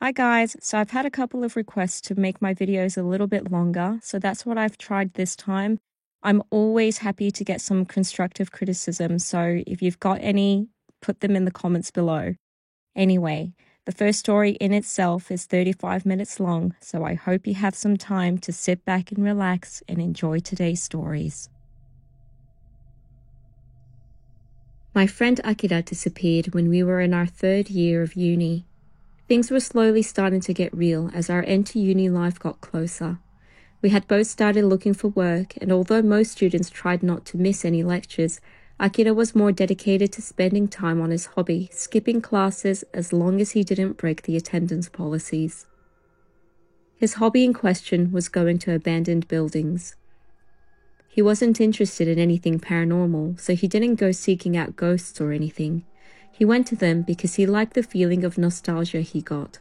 Hi guys, so I've had a couple of requests to make my videos a little bit longer, so that's what I've tried this time. I'm always happy to get some constructive criticism, so if you've got any, put them in the comments below. Anyway, the first story in itself is 35 minutes long, so I hope you have some time to sit back and relax and enjoy today's stories. My friend Akira disappeared when we were in our third year of uni. Things were slowly starting to get real as our end to uni life got closer. We had both started looking for work, and although most students tried not to miss any lectures, Akira was more dedicated to spending time on his hobby, skipping classes as long as he didn't break the attendance policies. His hobby in question was going to abandoned buildings. He wasn't interested in anything paranormal, so he didn't go seeking out ghosts or anything. He went to them because he liked the feeling of nostalgia he got.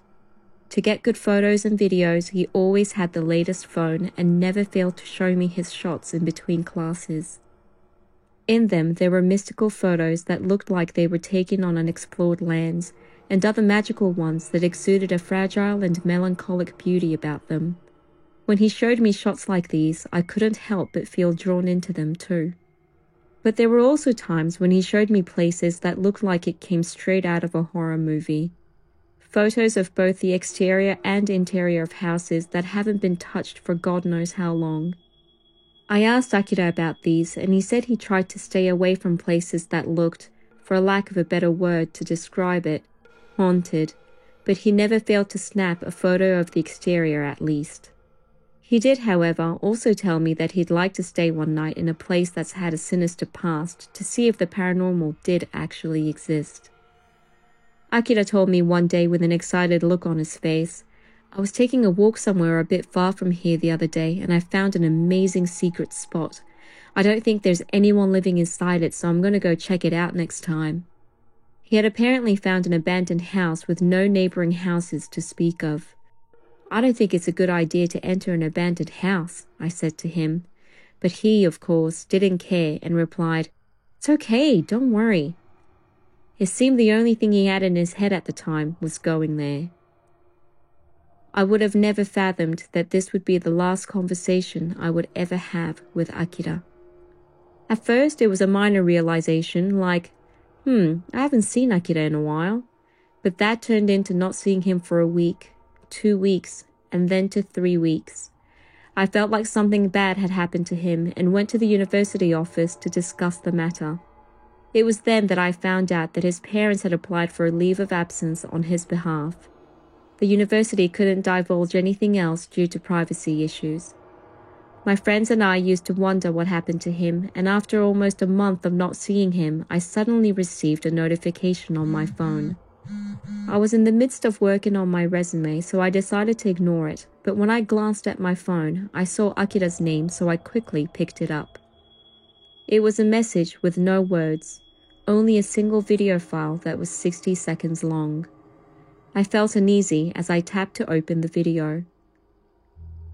To get good photos and videos, he always had the latest phone and never failed to show me his shots in between classes. In them, there were mystical photos that looked like they were taken on unexplored lands, and other magical ones that exuded a fragile and melancholic beauty about them. When he showed me shots like these, I couldn't help but feel drawn into them too. But there were also times when he showed me places that looked like it came straight out of a horror movie. Photos of both the exterior and interior of houses that haven't been touched for God knows how long. I asked Akira about these, and he said he tried to stay away from places that looked, for lack of a better word to describe it, haunted, but he never failed to snap a photo of the exterior at least. He did, however, also tell me that he'd like to stay one night in a place that's had a sinister past to see if the paranormal did actually exist. Akira told me one day with an excited look on his face, "I was taking a walk somewhere a bit far from here the other day and I found an amazing secret spot. I don't think there's anyone living inside it, so I'm going to go check it out next time." He had apparently found an abandoned house with no neighboring houses to speak of. "I don't think it's a good idea to enter an abandoned house," I said to him. But he, of course, didn't care and replied, "It's okay, don't worry." It seemed the only thing he had in his head at the time was going there. I would have never fathomed that this would be the last conversation I would ever have with Akira. At first, it was a minor realization like, I haven't seen Akira in a while. But that turned into not seeing him for a week, 2 weeks, and then to 3 weeks. I felt like something bad had happened to him and went to the university office to discuss the matter. It was then that I found out that his parents had applied for a leave of absence on his behalf. The university couldn't divulge anything else due to privacy issues. My friends and I used to wonder what happened to him, and after almost a month of not seeing him, I suddenly received a notification on my phone. I was in the midst of working on my resume, so I decided to ignore it, but when I glanced at my phone, I saw Akira's name, so I quickly picked it up. It was a message with no words, only a single video file that was 60 seconds long. I felt uneasy as I tapped to open the video.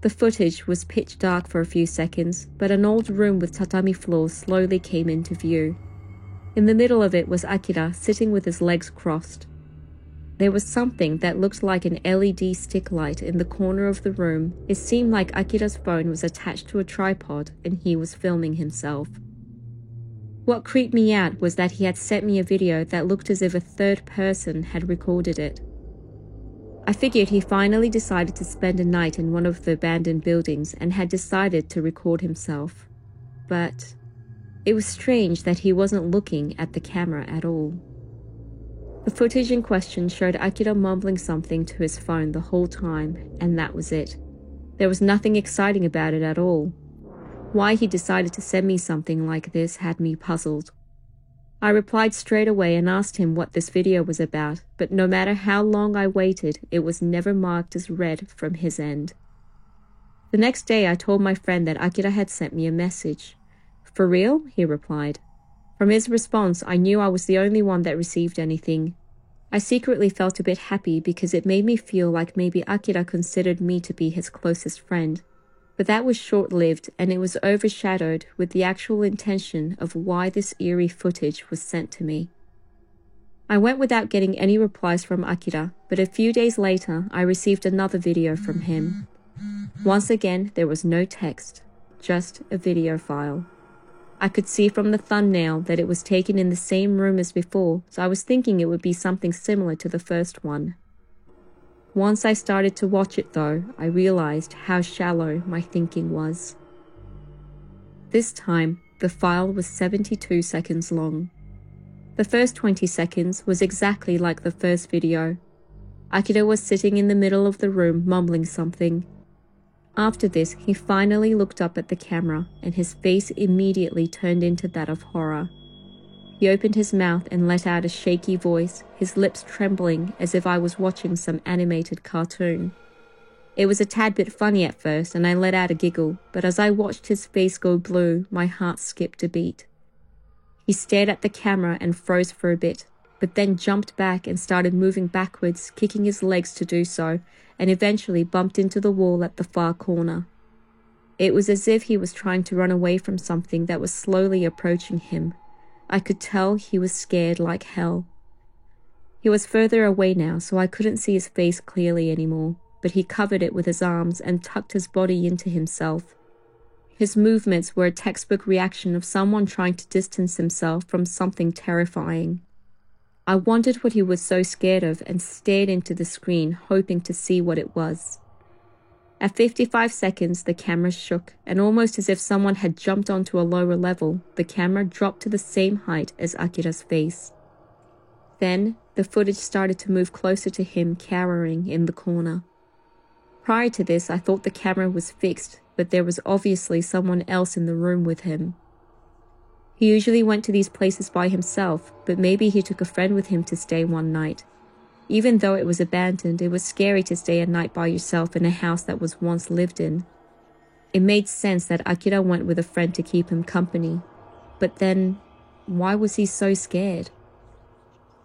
The footage was pitch dark for a few seconds, but an old room with tatami floors slowly came into view. In the middle of it was Akira sitting with his legs crossed. There was something that looked like an LED stick light in the corner of the room. It seemed like Akira's phone was attached to a tripod and he was filming himself. What creeped me out was that he had sent me a video that looked as if a third person had recorded it. I figured he finally decided to spend a night in one of the abandoned buildings and had decided to record himself. But it was strange that he wasn't looking at the camera at all. The footage in question showed Akira mumbling something to his phone the whole time, and that was it. There was nothing exciting about it at all. Why he decided to send me something like this had me puzzled. I replied straight away and asked him what this video was about, but no matter how long I waited, it was never marked as read from his end. The next day I told my friend that Akira had sent me a message. "For real?" he replied. From his response, I knew I was the only one that received anything. I secretly felt a bit happy because it made me feel like maybe Akira considered me to be his closest friend. But that was short-lived, and it was overshadowed with the actual intention of why this eerie footage was sent to me. I went without getting any replies from Akira, but a few days later I received another video from him. Once again, there was no text, just a video file. I could see from the thumbnail that it was taken in the same room as before, so I was thinking it would be something similar to the first one. Once I started to watch it though, I realized how shallow my thinking was. This time, the file was 72 seconds long. The first 20 seconds was exactly like the first video. Akira was sitting in the middle of the room mumbling something. After this, he finally looked up at the camera and his face immediately turned into that of horror. He opened his mouth and let out a shaky voice, his lips trembling as if I was watching some animated cartoon. It was a tad bit funny at first and I let out a giggle, but as I watched his face go blue, my heart skipped a beat. He stared at the camera and froze for a bit, but then jumped back and started moving backwards, kicking his legs to do so, and eventually bumped into the wall at the far corner. It was as if he was trying to run away from something that was slowly approaching him. I could tell he was scared like hell. He was further away now, so I couldn't see his face clearly anymore, but he covered it with his arms and tucked his body into himself. His movements were a textbook reaction of someone trying to distance himself from something terrifying. I wondered what he was so scared of and stared into the screen, hoping to see what it was. At 55 seconds, the camera shook, and almost as if someone had jumped onto a lower level, the camera dropped to the same height as Akira's face. Then, the footage started to move closer to him cowering in the corner. Prior to this, I thought the camera was fixed, but there was obviously someone else in the room with him. He usually went to these places by himself, but maybe he took a friend with him to stay one night. Even though it was abandoned, it was scary to stay a night by yourself in a house that was once lived in. It made sense that Akira went with a friend to keep him company. But then, why was he so scared?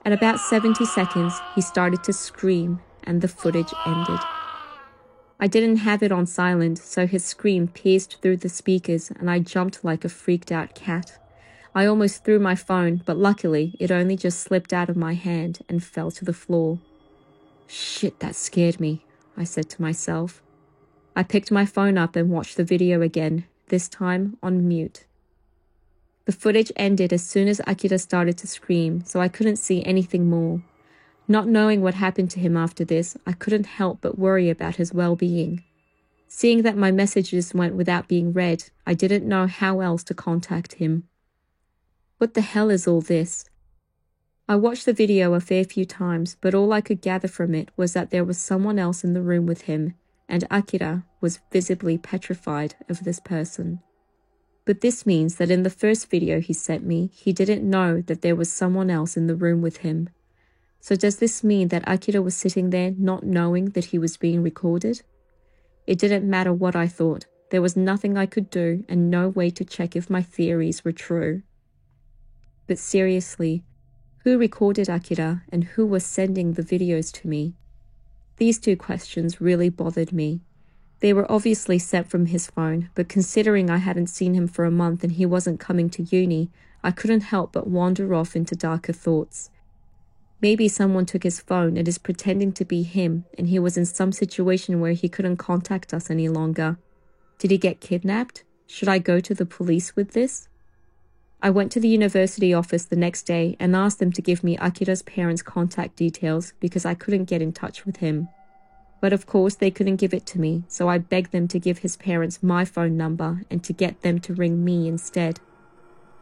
At about 70 seconds, he started to scream, and the footage ended. I didn't have it on silent, so his scream pierced through the speakers, and I jumped like a freaked-out cat. I almost threw my phone, but luckily, it only just slipped out of my hand and fell to the floor. Shit, that scared me, I said to myself. I picked my phone up and watched the video again, this time on mute. The footage ended as soon as Akira started to scream, so I couldn't see anything more. Not knowing what happened to him after this, I couldn't help but worry about his well-being. Seeing that my messages went without being read, I didn't know how else to contact him. What the hell is all this? I watched the video a fair few times, but all I could gather from it was that there was someone else in the room with him, and Akira was visibly petrified of this person. But this means that in the first video he sent me, he didn't know that there was someone else in the room with him. So does this mean that Akira was sitting there not knowing that he was being recorded? It didn't matter what I thought. There was nothing I could do and no way to check if my theories were true. But seriously, who recorded Akira and who was sending the videos to me? These two questions really bothered me. They were obviously sent from his phone, but considering I hadn't seen him for a month and he wasn't coming to uni, I couldn't help but wander off into darker thoughts. Maybe someone took his phone and is pretending to be him and he was in some situation where he couldn't contact us any longer. Did he get kidnapped? Should I go to the police with this? I went to the university office the next day and asked them to give me Akira's parents' contact details because I couldn't get in touch with him. But of course they couldn't give it to me, so I begged them to give his parents my phone number and to get them to ring me instead.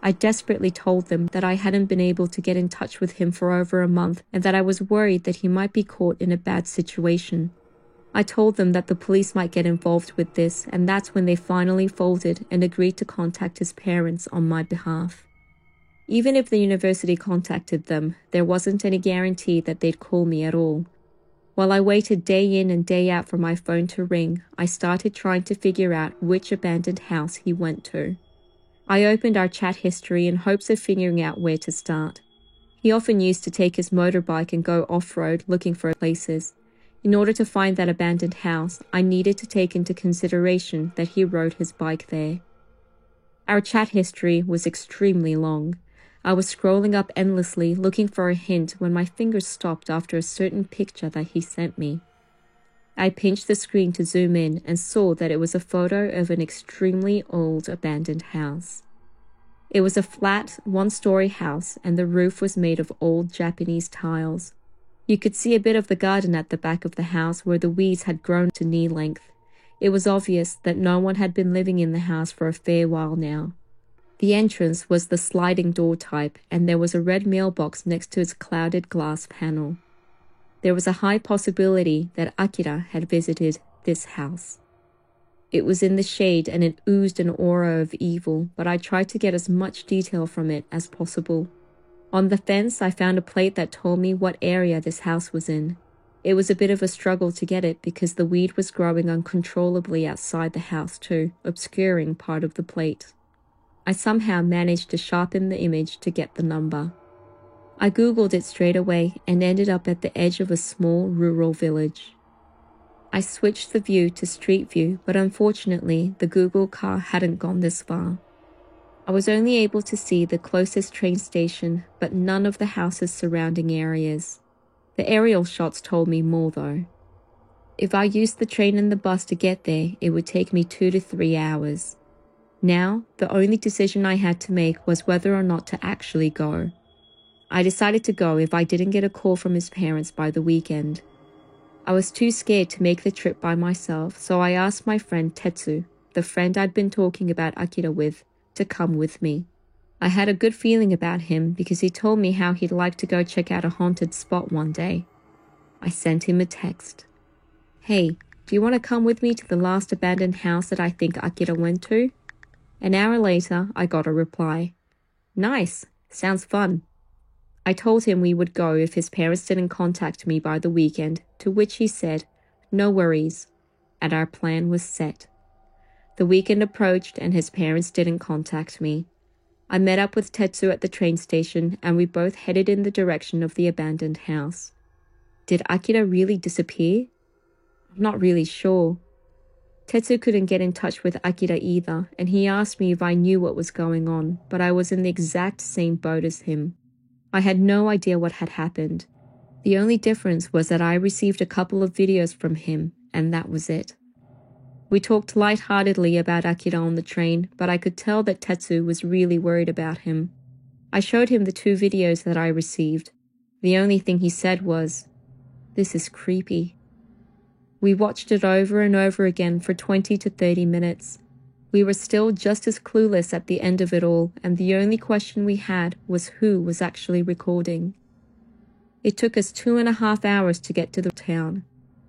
I desperately told them that I hadn't been able to get in touch with him for over a month and that I was worried that he might be caught in a bad situation. I told them that the police might get involved with this, and that's when they finally folded and agreed to contact his parents on my behalf. Even if the university contacted them, there wasn't any guarantee that they'd call me at all. While I waited day in and day out for my phone to ring, I started trying to figure out which abandoned house he went to. I opened our chat history in hopes of figuring out where to start. He often used to take his motorbike and go off-road looking for places. In order to find that abandoned house, I needed to take into consideration that he rode his bike there. Our chat history was extremely long. I was scrolling up endlessly looking for a hint when my fingers stopped after a certain picture that he sent me. I pinched the screen to zoom in and saw that it was a photo of an extremely old abandoned house. It was a flat, one-story house and the roof was made of old Japanese tiles. You could see a bit of the garden at the back of the house where the weeds had grown to knee length. It was obvious that no one had been living in the house for a fair while now. The entrance was the sliding door type and there was a red mailbox next to its clouded glass panel. There was a high possibility that Akira had visited this house. It was in the shade and it oozed an aura of evil, but I tried to get as much detail from it as possible. On the fence, I found a plate that told me what area this house was in. It was a bit of a struggle to get it because the weed was growing uncontrollably outside the house too, obscuring part of the plate. I somehow managed to sharpen the image to get the number. I googled it straight away and ended up at the edge of a small rural village. I switched the view to Street View, but unfortunately the Google car hadn't gone this far. I was only able to see the closest train station, but none of the houses surrounding areas. The aerial shots told me more though. If I used the train and the bus to get there, it would take me 2 to 3 hours. Now, the only decision I had to make was whether or not to actually go. I decided to go if I didn't get a call from his parents by the weekend. I was too scared to make the trip by myself, so I asked my friend Tetsu, the friend I'd been talking about Akira with, to come with me. I had a good feeling about him because he told me how he'd like to go check out a haunted spot one day. I sent him a text. Hey, do you want to come with me to the last abandoned house that I think Akira went to? An hour later, I got a reply. Nice, sounds fun. I told him we would go if his parents didn't contact me by the weekend, to which he said, no worries, and our plan was set. The weekend approached and his parents didn't contact me. I met up with Tetsu at the train station and we both headed in the direction of the abandoned house. Did Akira really disappear? I'm not really sure. Tetsu couldn't get in touch with Akira either, and he asked me if I knew what was going on, but I was in the exact same boat as him. I had no idea what had happened. The only difference was that I received a couple of videos from him, and that was it. We talked lightheartedly about Akira on the train, but I could tell that Tetsu was really worried about him. I showed him the 2 videos that I received. The only thing he said was, "This is creepy." We watched it over and over again for 20 to 30 minutes. We were still just as clueless at the end of it all, and the only question we had was who was actually recording. It took us 2.5 hours to get to the town.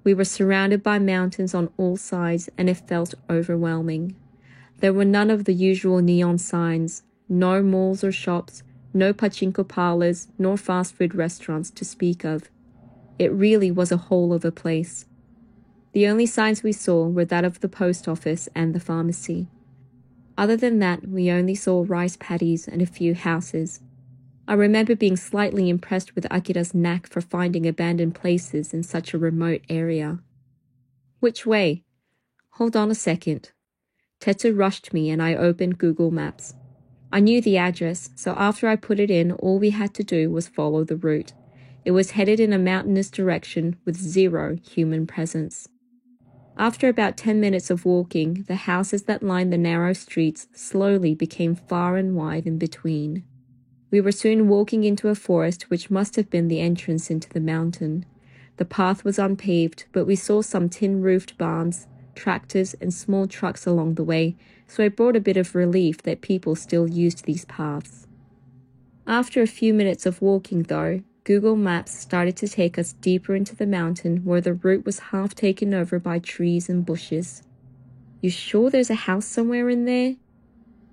We were surrounded by mountains on all sides, and it felt overwhelming. There were none of the usual neon signs, no malls or shops, no pachinko parlors, nor fast food restaurants to speak of. It really was a hole of a place. The only signs we saw were that of the post office and the pharmacy. Other than that, we only saw rice paddies and a few houses. I remember being slightly impressed with Akira's knack for finding abandoned places in such a remote area. Which way? Hold on a second. Tetsu rushed me and I opened Google Maps. I knew the address, so after I put it in, all we had to do was follow the route. It was headed in a mountainous direction with 0 human presence. After about 10 minutes of walking, the houses that lined the narrow streets slowly became far and wide in between. We were soon walking into a forest which must have been the entrance into the mountain. The path was unpaved, but we saw some tin-roofed barns, tractors and small trucks along the way, so it brought a bit of relief that people still used these paths. After a few minutes of walking though, Google Maps started to take us deeper into the mountain where the route was half taken over by trees and bushes. You sure there's a house somewhere in there?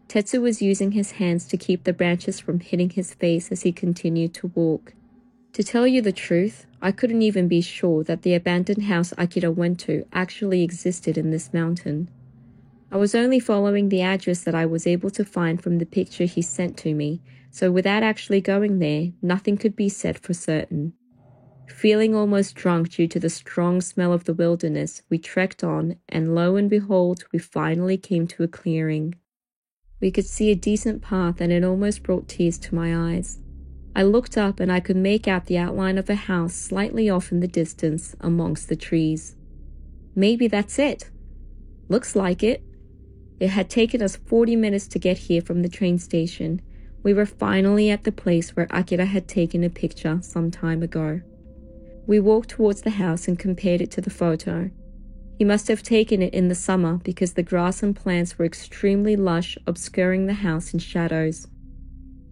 Tetsu was using his hands to keep the branches from hitting his face as he continued to walk. To tell you the truth, I couldn't even be sure that the abandoned house Akira went to actually existed in this mountain. I was only following the address that I was able to find from the picture he sent to me, so without actually going there, nothing could be said for certain. Feeling almost drunk due to the strong smell of the wilderness, we trekked on, and lo and behold, we finally came to a clearing. We could see a decent path, and it almost brought tears to my eyes. I looked up and I could make out the outline of a house slightly off in the distance amongst the trees. Maybe that's it. Looks like it. It had taken us 40 minutes to get here from the train station. We were finally at the place where Akira had taken a picture some time ago. We walked towards the house and compared it to the photo. He must have taken it in the summer because the grass and plants were extremely lush, obscuring the house in shadows.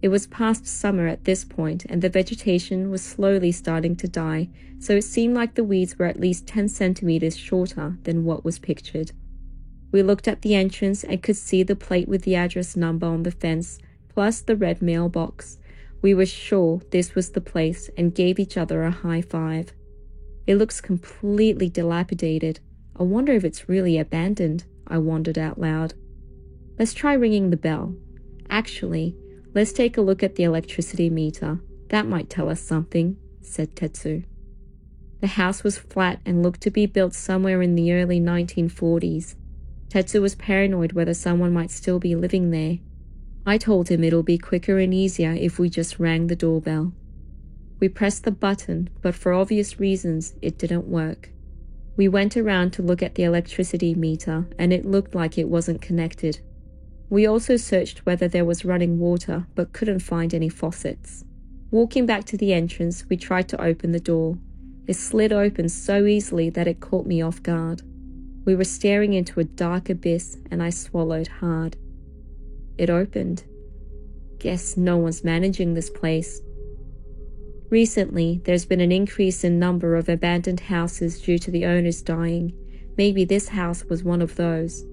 It was past summer at this point, and the vegetation was slowly starting to die, so it seemed like the weeds were at least 10 centimeters shorter than what was pictured. We looked at the entrance and could see the plate with the address number on the fence, plus the red mailbox. We were sure this was the place and gave each other a high five. It looks completely dilapidated. I wonder if it's really abandoned, I wondered out loud. Let's try ringing the bell. Actually, let's take a look at the electricity meter. That might tell us something, said Tetsu. The house was flat and looked to be built somewhere in the early 1940s. Tetsu was paranoid whether someone might still be living there. I told him it'll be quicker and easier if we just rang the doorbell. We pressed the button, but for obvious reasons, it didn't work. We went around to look at the electricity meter, and it looked like it wasn't connected. We also searched whether there was running water, but couldn't find any faucets. Walking back to the entrance, we tried to open the door. It slid open so easily that it caught me off guard. We were staring into a dark abyss, and I swallowed hard. It opened. Guess no one's managing this place. Recently, there's been an increase in number of abandoned houses due to the owners dying. Maybe this house was one of those.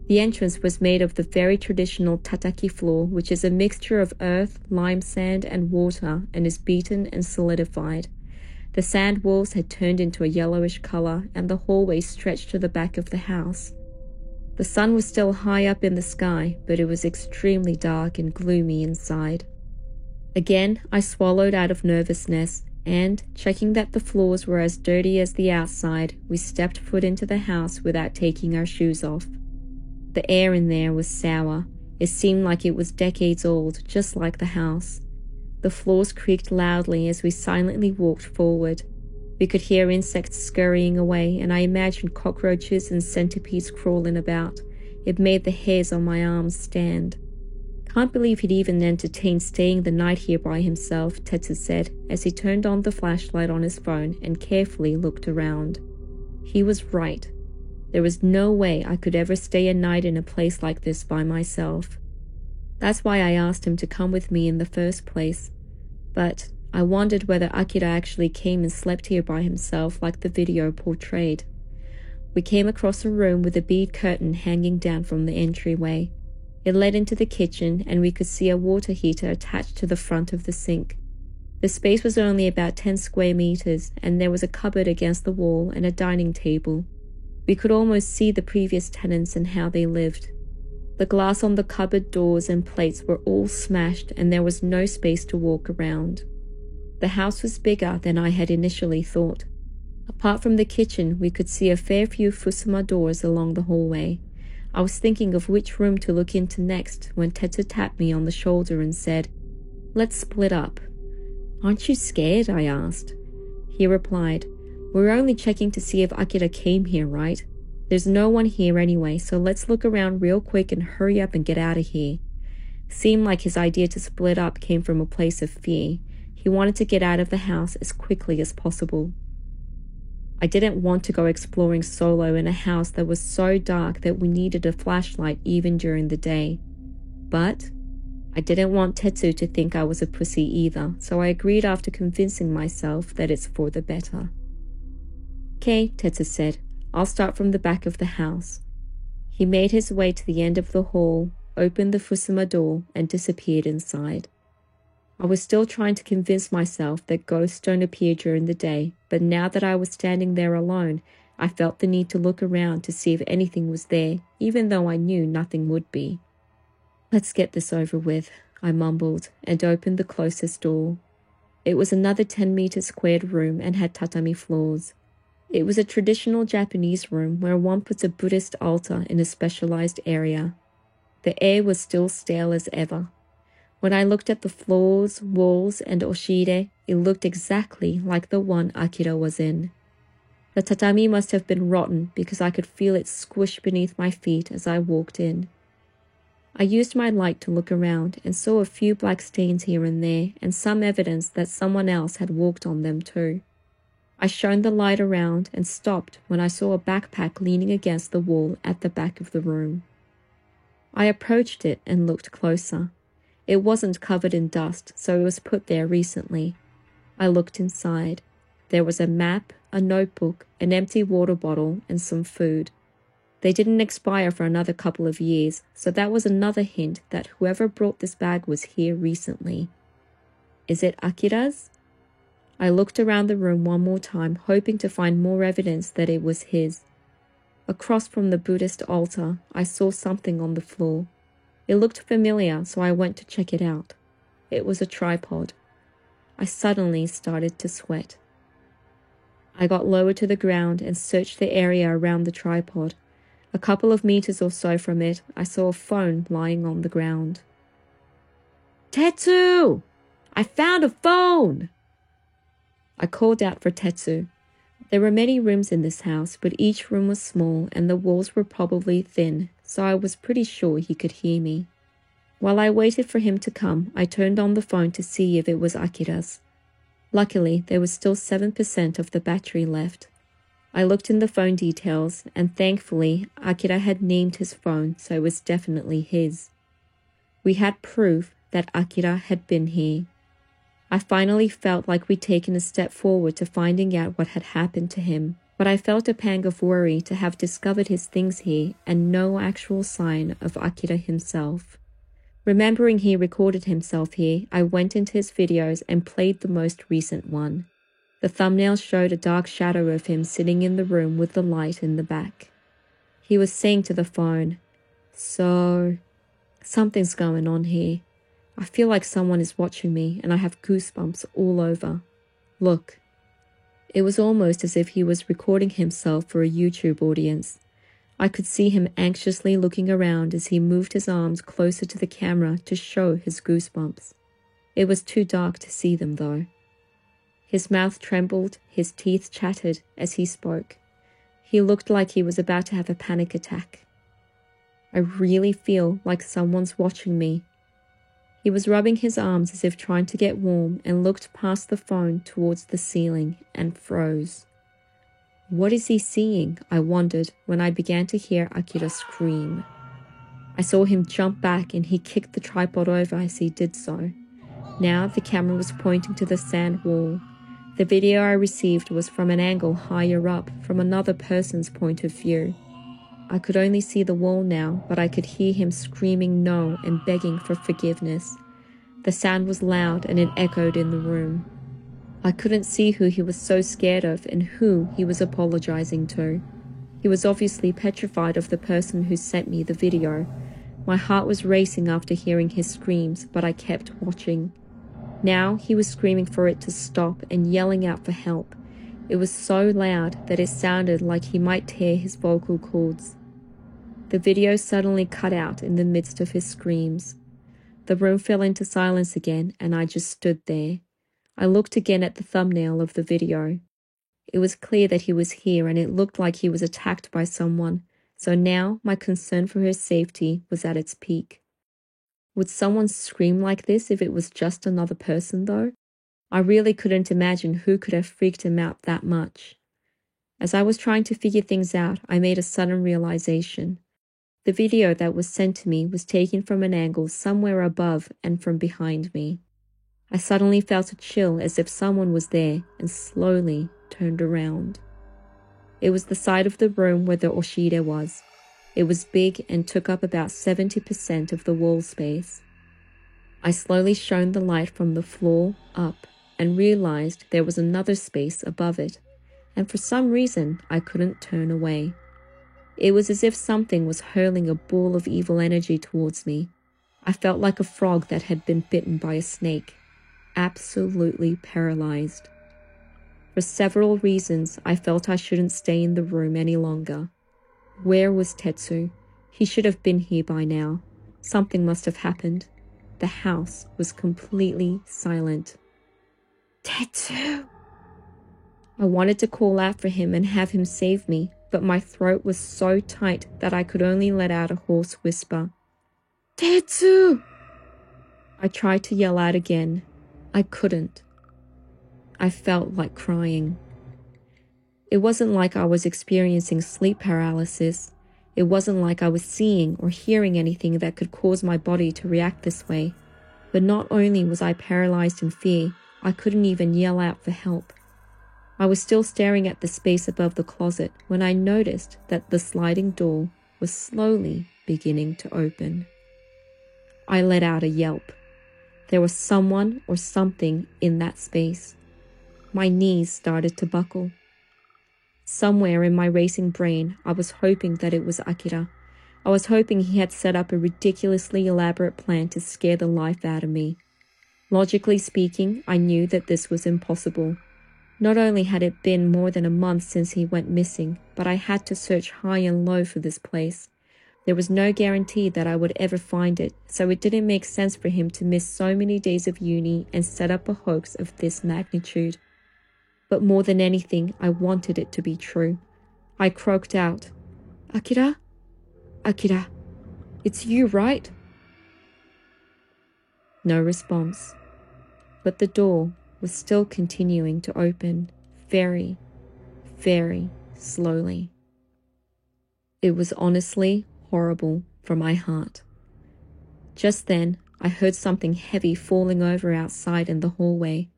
The entrance was made of the very traditional tataki floor, which is a mixture of earth, lime sand, and water, and is beaten and solidified. The sand walls had turned into a yellowish color, and the hallway stretched to the back of the house. The sun was still high up in the sky, but it was extremely dark and gloomy inside. Again, I swallowed out of nervousness, and, checking that the floors were as dirty as the outside, we stepped foot into the house without taking our shoes off. The air in there was sour. It seemed like it was decades old, just like the house. The floors creaked loudly as we silently walked forward. We could hear insects scurrying away, and I imagined cockroaches and centipedes crawling about. It made the hairs on my arms stand. Can't believe he'd even entertained staying the night here by himself, Tetsu said, as he turned on the flashlight on his phone and carefully looked around. He was right. There was no way I could ever stay a night in a place like this by myself. That's why I asked him to come with me in the first place. But I wondered whether Akira actually came and slept here by himself like the video portrayed. We came across a room with a bead curtain hanging down from the entryway. It led into the kitchen, and we could see a water heater attached to the front of the sink. The space was only about 10 square meters, and there was a cupboard against the wall and a dining table. We could almost see the previous tenants and how they lived. The glass on the cupboard doors and plates were all smashed, and there was no space to walk around. The house was bigger than I had initially thought. Apart from the kitchen, we could see a fair few fusuma doors along the hallway. I was thinking of which room to look into next when Tetsu tapped me on the shoulder and said, "Let's split up." "Aren't you scared?" I asked. He replied, "We're only checking to see if Akira came here, right? There's no one here anyway, so let's look around real quick and hurry up and get out of here." Seemed like his idea to split up came from a place of fear. He wanted to get out of the house as quickly as possible. I didn't want to go exploring solo in a house that was so dark that we needed a flashlight even during the day. But I didn't want Tetsu to think I was a pussy either, so I agreed after convincing myself that it's for the better. "Okay," Tetsu said. "I'll start from the back of the house." He made his way to the end of the hall, opened the fusuma door, and disappeared inside. I was still trying to convince myself that ghosts don't appear during the day, but now that I was standing there alone, I felt the need to look around to see if anything was there, even though I knew nothing would be. "Let's get this over with," I mumbled, and opened the closest door. It was another 10-meter squared room and had tatami floors. It was a traditional Japanese room where one puts a Buddhist altar in a specialized area. The air was still stale as ever. When I looked at the floors, walls, and oshire, it looked exactly like the one Akira was in. The tatami must have been rotten because I could feel it squish beneath my feet as I walked in. I used my light to look around and saw a few black stains here and there and some evidence that someone else had walked on them too. I shone the light around and stopped when I saw a backpack leaning against the wall at the back of the room. I approached it and looked closer. It wasn't covered in dust, so it was put there recently. I looked inside. There was a map, a notebook, an empty water bottle, and some food. They didn't expire for another couple of years, so that was another hint that whoever brought this bag was here recently. Is it Akira's? I looked around the room one more time, hoping to find more evidence that it was his. Across from the Buddhist altar, I saw something on the floor. It looked familiar, so I went to check it out. It was a tripod. I suddenly started to sweat. I got lower to the ground and searched the area around the tripod. A couple of meters or so from it, I saw a phone lying on the ground. "Tetsu! I found a phone!" I called out for Tetsu. There were many rooms in this house, but each room was small and the walls were probably thin, so I was pretty sure he could hear me. While I waited for him to come, I turned on the phone to see if it was Akira's. Luckily, there was still 7% of the battery left. I looked in the phone details, and thankfully, Akira had named his phone, so it was definitely his. We had proof that Akira had been here. I finally felt like we'd taken a step forward to finding out what had happened to him, but I felt a pang of worry to have discovered his things here and no actual sign of Akira himself. Remembering he recorded himself here, I went into his videos and played the most recent one. The thumbnail showed a dark shadow of him sitting in the room with the light in the back. He was saying to the phone, "So, something's going on here. I feel like someone is watching me and I have goosebumps all over. Look." It was almost as if he was recording himself for a YouTube audience. I could see him anxiously looking around as he moved his arms closer to the camera to show his goosebumps. It was too dark to see them, though. His mouth trembled, his teeth chattered as he spoke. He looked like he was about to have a panic attack. "I really feel like someone's watching me." He was rubbing his arms as if trying to get warm and looked past the phone towards the ceiling and froze. What is he seeing? I wondered when I began to hear Akira scream. I saw him jump back and he kicked the tripod over as he did so. Now the camera was pointing to the sand wall. The video I received was from an angle higher up, from another person's point of view. I could only see the wall now, but I could hear him screaming no and begging for forgiveness. The sound was loud and it echoed in the room. I couldn't see who he was so scared of and who he was apologizing to. He was obviously petrified of the person who sent me the video. My heart was racing after hearing his screams, but I kept watching. Now he was screaming for it to stop and yelling out for help. It was so loud that it sounded like he might tear his vocal cords. The video suddenly cut out in the midst of his screams. The room fell into silence again and I just stood there. I looked again at the thumbnail of the video. It was clear that he was here and it looked like he was attacked by someone, so now my concern for his safety was at its peak. Would someone scream like this if it was just another person, though? I really couldn't imagine who could have freaked him out that much. As I was trying to figure things out, I made a sudden realization. The video that was sent to me was taken from an angle somewhere above and from behind me. I suddenly felt a chill as if someone was there and slowly turned around. It was the side of the room where the oshire was. It was big and took up about 70% of the wall space. I slowly shone the light from the floor up and realized there was another space above it, and for some reason I couldn't turn away. It was as if something was hurling a ball of evil energy towards me. I felt like a frog that had been bitten by a snake. absolutely paralyzed. For several reasons, I felt I shouldn't stay in the room any longer. Where was Tetsu? He should have been here by now. Something must have happened. The house was completely silent. Tetsu! I wanted to call out for him and have him save me, but my throat was so tight that I could only let out a hoarse whisper. Tetsu! I tried to yell out again. I couldn't. I felt like crying. It wasn't like I was experiencing sleep paralysis. It wasn't like I was seeing or hearing anything that could cause my body to react this way. But not only was I paralyzed in fear, I couldn't even yell out for help. I was still staring at the space above the closet when I noticed that the sliding door was slowly beginning to open. I let out a yelp. There was someone or something in that space. My knees started to buckle. Somewhere in my racing brain, I was hoping that it was Akira. I was hoping he had set up a ridiculously elaborate plan to scare the life out of me. Logically speaking, I knew that this was impossible. Not only had it been more than a month since he went missing, but I had to search high and low for this place. There was no guarantee that I would ever find it, so it didn't make sense for him to miss so many days of uni and set up a hoax of this magnitude. But more than anything, I wanted it to be true. I croaked out, Akira? Akira, it's you, right? No response. But the door was still continuing to open, very, very slowly. It was honestly horrible for my heart. Just then, I heard something heavy falling over outside in the hallway.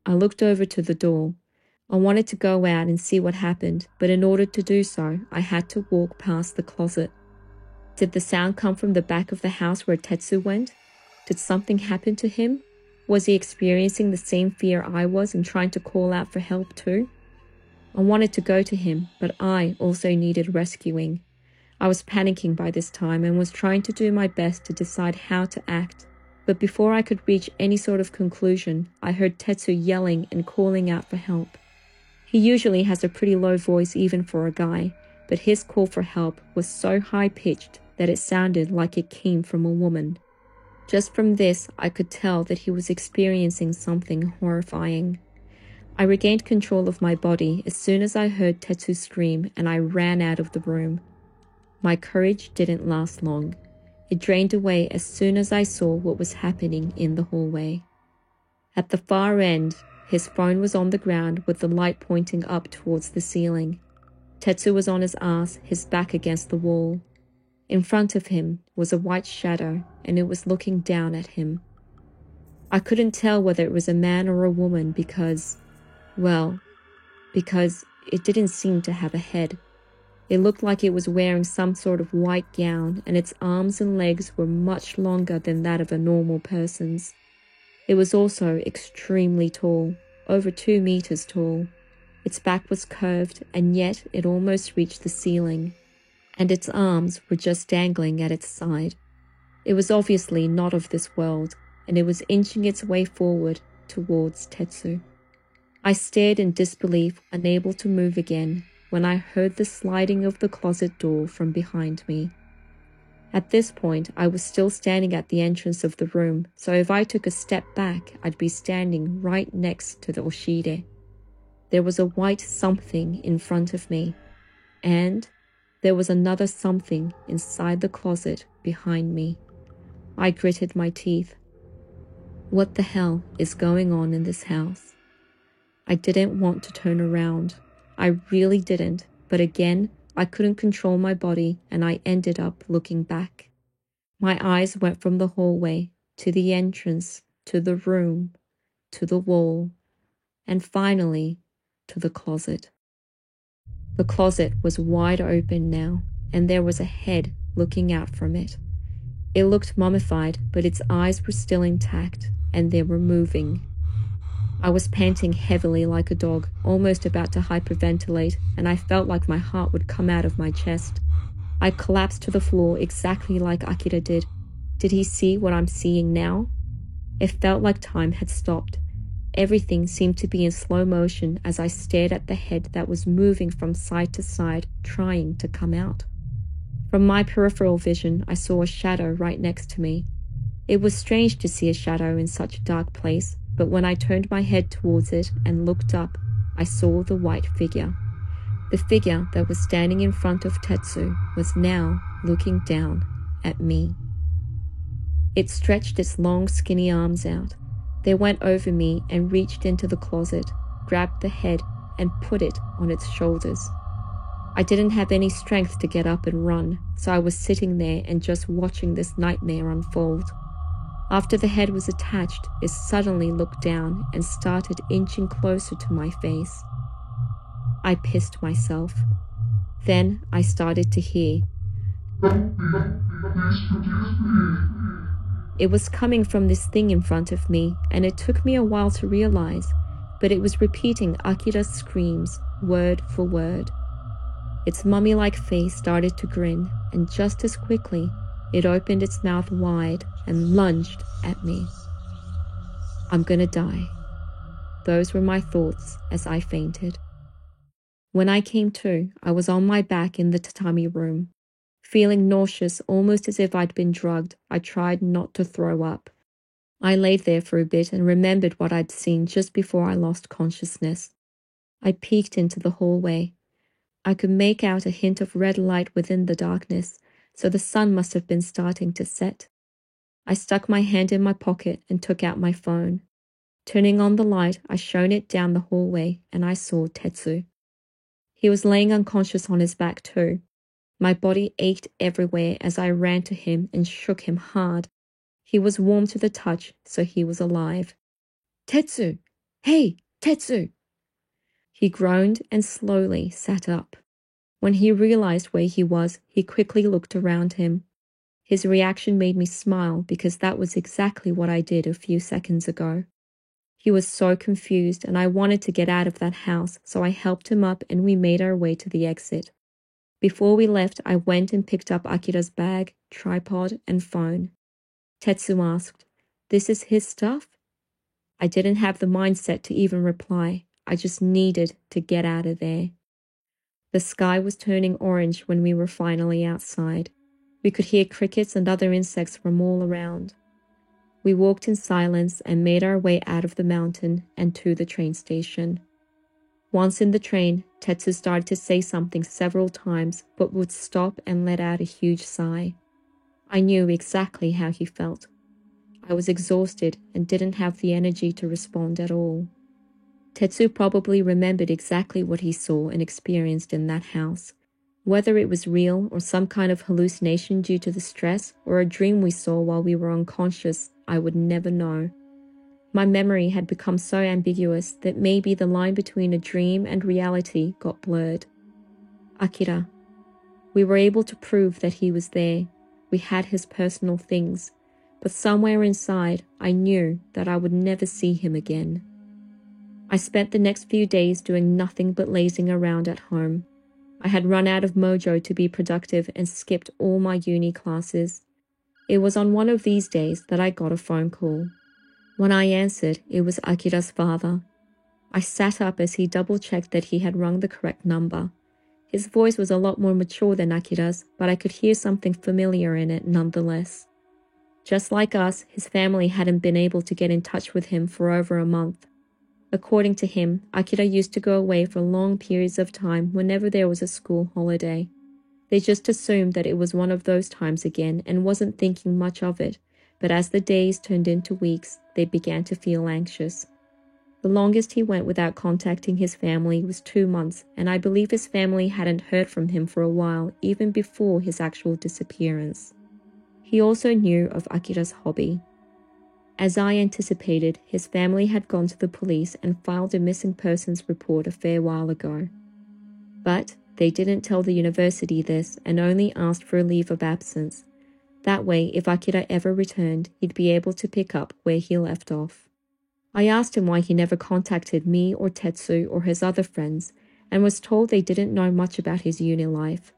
I looked over to the door. I wanted to go out and see what happened, but in order to do so, I had to walk past the closet. Did the sound come from the back of the house where Tetsu went? Did something happen to him? Was he experiencing the same fear I was and trying to call out for help too? I wanted to go to him, but I also needed rescuing. I was panicking by this time and was trying to do my best to decide how to act. But before I could reach any sort of conclusion, I heard Tetsu yelling and calling out for help. He usually has a pretty low voice even for a guy, but his call for help was so high-pitched that it sounded like it came from a woman. Just from this, I could tell that he was experiencing something horrifying. I regained control of my body as soon as I heard Tetsu scream, and I ran out of the room. My courage didn't last long. It drained away as soon as I saw what was happening in the hallway. At the far end, his phone was on the ground with the light pointing up towards the ceiling. Tetsu was on his ass, his back against the wall. In front of him was a white shadow, and it was looking down at him. I couldn't tell whether it was a man or a woman because it didn't seem to have a head. It looked like it was wearing some sort of white gown, and its arms and legs were much longer than that of a normal person's. It was also extremely tall, over 2 meters tall. Its back was curved, and yet it almost reached the ceiling, and its arms were just dangling at its side. It was obviously not of this world, and it was inching its way forward towards Tetsu. I stared in disbelief, unable to move again, when I heard the sliding of the closet door from behind me. At this point, I was still standing at the entrance of the room, so if I took a step back, I'd be standing right next to the Oshide. There was a white something in front of me, and there was another something inside the closet behind me. I gritted my teeth. What the hell is going on in this house? I didn't want to turn around. I really didn't, but again, I couldn't control my body and I ended up looking back. My eyes went from the hallway to the entrance, to the room, to the wall, and finally to the closet. The closet was wide open now, and there was a head looking out from it. It looked mummified, but its eyes were still intact, and they were moving. I was panting heavily like a dog, almost about to hyperventilate, and I felt like my heart would come out of my chest. I collapsed to the floor exactly like Akira did. Did he see what I'm seeing now? It felt like time had stopped. Everything seemed to be in slow motion as I stared at the head that was moving from side to side, trying to come out. From my peripheral vision, I saw a shadow right next to me. It was strange to see a shadow in such a dark place, but when I turned my head towards it and looked up, I saw the white figure. The figure that was standing in front of Tetsu was now looking down at me. It stretched its long, skinny arms out. They went over me and reached into the closet, grabbed the head, and put it on its shoulders. I didn't have any strength to get up and run, so I was sitting there and just watching this nightmare unfold. After the head was attached, it suddenly looked down and started inching closer to my face. I pissed myself. Then I started to hear. It was coming from this thing in front of me, and it took me a while to realize, but it was repeating Akira's screams, word for word. Its mummy-like face started to grin, and just as quickly, it opened its mouth wide and lunged at me. I'm gonna die. Those were my thoughts as I fainted. When I came to, I was on my back in the tatami room. Feeling nauseous, almost as if I'd been drugged, I tried not to throw up. I laid there for a bit and remembered what I'd seen just before I lost consciousness. I peeked into the hallway. I could make out a hint of red light within the darkness, so the sun must have been starting to set. I stuck my hand in my pocket and took out my phone. Turning on the light, I shone it down the hallway, and I saw Tetsu. He was laying unconscious on his back too. My body ached everywhere as I ran to him and shook him hard. He was warm to the touch, so he was alive. Tetsu! Hey, Tetsu! He groaned and slowly sat up. When he realized where he was, he quickly looked around him. His reaction made me smile because that was exactly what I did a few seconds ago. He was so confused and I wanted to get out of that house, so I helped him up and we made our way to the exit. Before we left, I went and picked up Akira's bag, tripod, and phone. Tetsu asked, "This is his stuff?" I didn't have the mindset to even reply. I just needed to get out of there. The sky was turning orange when we were finally outside. We could hear crickets and other insects from all around. We walked in silence and made our way out of the mountain and to the train station. Once in the train, Tetsu started to say something several times, but would stop and let out a huge sigh. I knew exactly how he felt. I was exhausted and didn't have the energy to respond at all. Tetsu probably remembered exactly what he saw and experienced in that house. Whether it was real or some kind of hallucination due to the stress or a dream we saw while we were unconscious, I would never know. My memory had become so ambiguous that maybe the line between a dream and reality got blurred. Akira. We were able to prove that he was there. We had his personal things. But somewhere inside, I knew that I would never see him again. I spent the next few days doing nothing but lazing around at home. I had run out of mojo to be productive and skipped all my uni classes. It was on one of these days that I got a phone call. When I answered, it was Akira's father. I sat up as he double-checked that he had rung the correct number. His voice was a lot more mature than Akira's, but I could hear something familiar in it nonetheless. Just like us, his family hadn't been able to get in touch with him for over a month. According to him, Akira used to go away for long periods of time whenever there was a school holiday. They just assumed that it was one of those times again and wasn't thinking much of it. But as the days turned into weeks, they began to feel anxious. The longest he went without contacting his family was 2 months, and I believe his family hadn't heard from him for a while, even before his actual disappearance. He also knew of Akira's hobby. As I anticipated, his family had gone to the police and filed a missing persons report a fair while ago. But they didn't tell the university this and only asked for a leave of absence. That way, if Akira ever returned, he'd be able to pick up where he left off. I asked him why he never contacted me or Tetsu or his other friends, and was told they didn't know much about his uni life.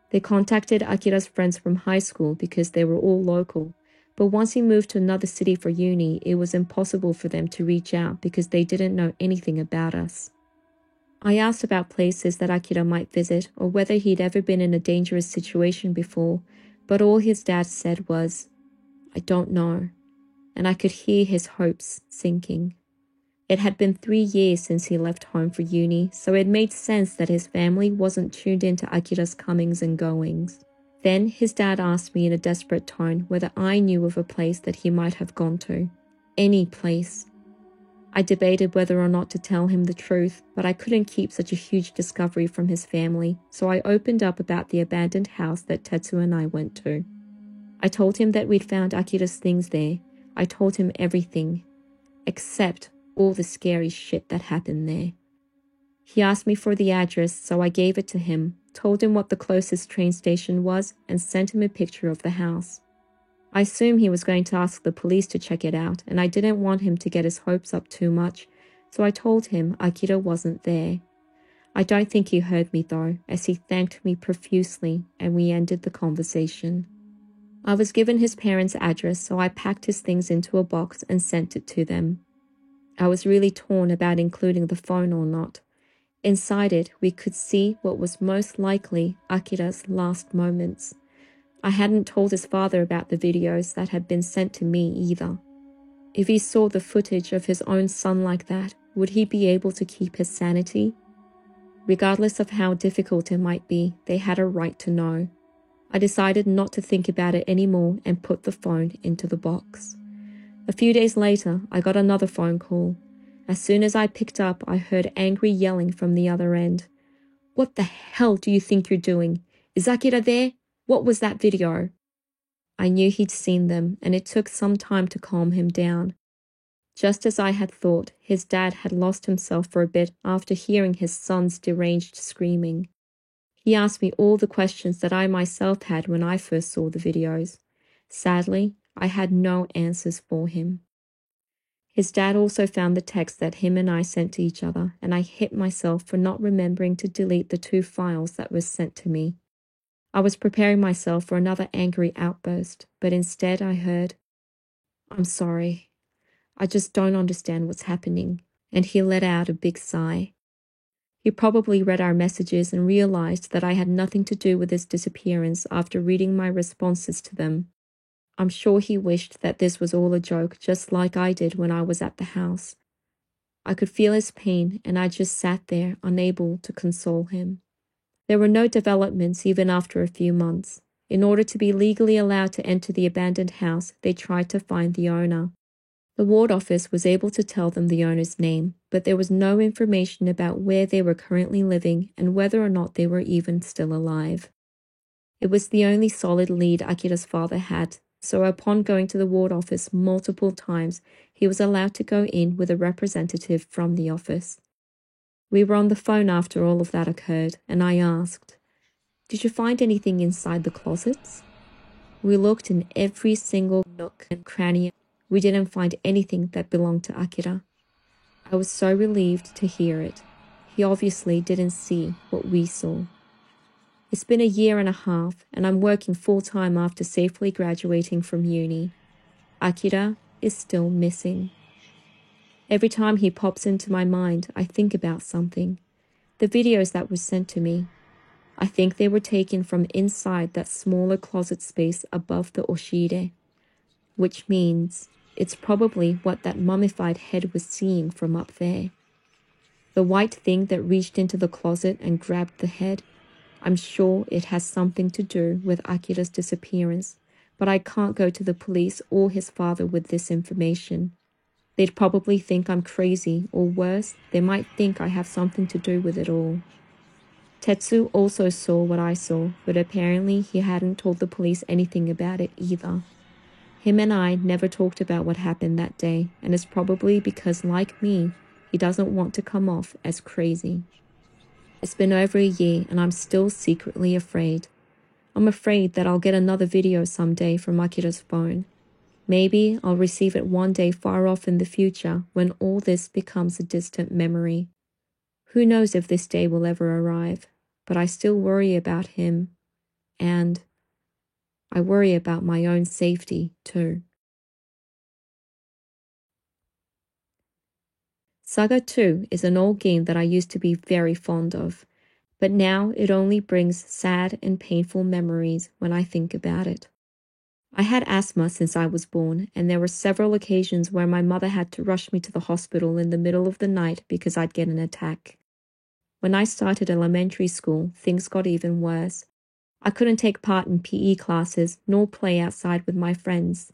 They contacted Akira's friends from high school because they were all local, But once he moved to another city for uni, it was impossible for them to reach out because they didn't know anything about us. I asked about places that Akira might visit or whether he'd ever been in a dangerous situation before, but all his dad said was, "I don't know," and I could hear his hopes sinking. It had been 3 years since he left home for uni, so it made sense that his family wasn't tuned into Akira's comings and goings. Then his dad asked me in a desperate tone whether I knew of a place that he might have gone to. Any place. I debated whether or not to tell him the truth, but I couldn't keep such a huge discovery from his family, so I opened up about the abandoned house that Tetsu and I went to. I told him that we'd found Akira's things there. I told him everything, except all the scary shit that happened there. He asked me for the address, so I gave it to him, told him what the closest train station was, and sent him a picture of the house. I assumed he was going to ask the police to check it out, and I didn't want him to get his hopes up too much, so I told him Akira wasn't there. I don't think he heard me though, as he thanked me profusely, and we ended the conversation. I was given his parents' address, so I packed his things into a box and sent it to them. I was really torn about including the phone or not. Inside it, we could see what was most likely Akira's last moments. I hadn't told his father about the videos that had been sent to me either. If he saw the footage of his own son like that, would he be able to keep his sanity? Regardless of how difficult it might be, they had a right to know. I decided not to think about it anymore and put the phone into the box. A few days later, I got another phone call. As soon as I picked up, I heard angry yelling from the other end. "What the hell do you think you're doing? Is Akira there? What was that video?" I knew he'd seen them, and it took some time to calm him down. Just as I had thought, his dad had lost himself for a bit after hearing his son's deranged screaming. He asked me all the questions that I myself had when I first saw the videos. Sadly, I had no answers for him. His dad also found the text that him and I sent to each other, and I hit myself for not remembering to delete the 2 files that were sent to me. I was preparing myself for another angry outburst, but instead I heard, "I'm sorry. I just don't understand what's happening," and he let out a big sigh. He probably read our messages and realized that I had nothing to do with his disappearance after reading my responses to them. I'm sure he wished that this was all a joke, just like I did when I was at the house. I could feel his pain, and I just sat there, unable to console him. There were no developments even after a few months. In order to be legally allowed to enter the abandoned house, they tried to find the owner. The ward office was able to tell them the owner's name, but there was no information about where they were currently living and whether or not they were even still alive. It was the only solid lead Akira's father had, so upon going to the ward office multiple times, he was allowed to go in with a representative from the office. We were on the phone after all of that occurred, and I asked, "Did you find anything inside the closets?" We looked in every single nook and cranny. We didn't find anything that belonged to Akira. I was so relieved to hear it. He obviously didn't see what we saw. It's been a year and a half, and I'm working full-time after safely graduating from uni. Akira is still missing. Every time he pops into my mind, I think about something. The videos that were sent to me. I think they were taken from inside that smaller closet space above the oshire, which means it's probably what that mummified head was seeing from up there. The white thing that reached into the closet and grabbed the head, I'm sure it has something to do with Akira's disappearance, but I can't go to the police or his father with this information. They'd probably think I'm crazy, or worse, they might think I have something to do with it all. Tetsu also saw what I saw, but apparently he hadn't told the police anything about it either. Him and I never talked about what happened that day, and it's probably because, like me, he doesn't want to come off as crazy. It's been over a year, and I'm still secretly afraid. I'm afraid that I'll get another video someday from Akira's phone. Maybe I'll receive it one day far off in the future when all this becomes a distant memory. Who knows if this day will ever arrive, but I still worry about him, and I worry about my own safety too. Saga 2 is an old game that I used to be very fond of, but now it only brings sad and painful memories when I think about it. I had asthma since I was born, and there were several occasions where my mother had to rush me to the hospital in the middle of the night because I'd get an attack. When I started elementary school, things got even worse. I couldn't take part in PE classes nor play outside with my friends.